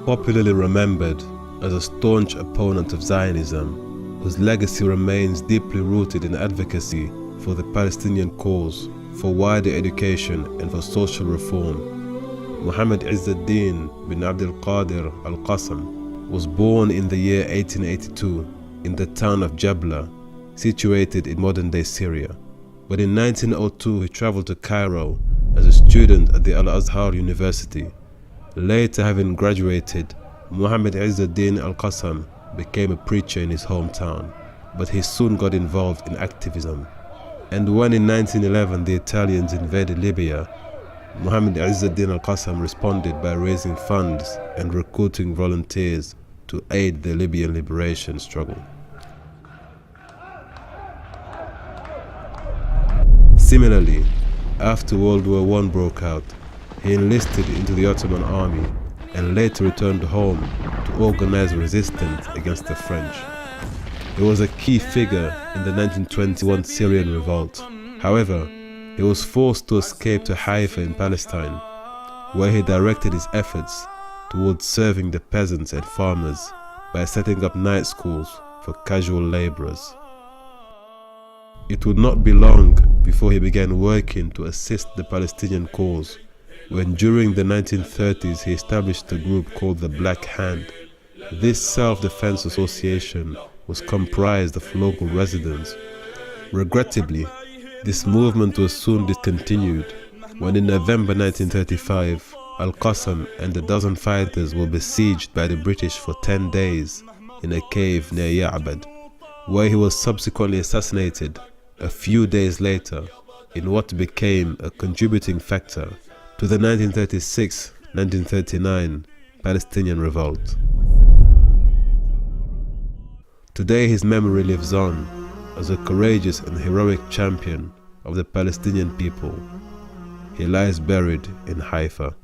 Popularly remembered as a staunch opponent of Zionism, whose legacy remains deeply rooted in advocacy for the Palestinian cause, for wider education and for social reform, Muhammad Izzudin bin Qadir Al-Qassam was born in the year 1882 in the town of Jabla, situated in modern-day Syria. But in 1902 he traveled to Cairo as a student at the Al-Azhar University. Later, having graduated, Muhammad Izzudin Al-Qassam became a preacher in his hometown, but he soon got involved in activism. And when in 1911 the Italians invaded Libya, Muhammad Izzudin Al-Qassam responded by raising funds and recruiting volunteers to aid the Libyan liberation struggle. Similarly, after World War I broke out, he enlisted into the Ottoman army and later returned home to organize resistance against the French. He was a key figure in the 1921 Syrian revolt. However, he was forced to escape to Haifa in Palestine, where he directed his efforts towards serving the peasants and farmers by setting up night schools for casual laborers. It would not be long before he began working to assist the Palestinian cause, when during the 1930s he established a group called the Black Hand. This self-defense association was comprised of local residents. Regrettably, this movement was soon discontinued when in November 1935, Al-Qassam and a dozen fighters were besieged by the British for 10 days in a cave near Ya'bad, where he was subsequently assassinated a few days later in what became a contributing factor to the 1936-1939 Palestinian revolt. Today his memory lives on as a courageous and heroic champion of the Palestinian people. He lies buried in Haifa.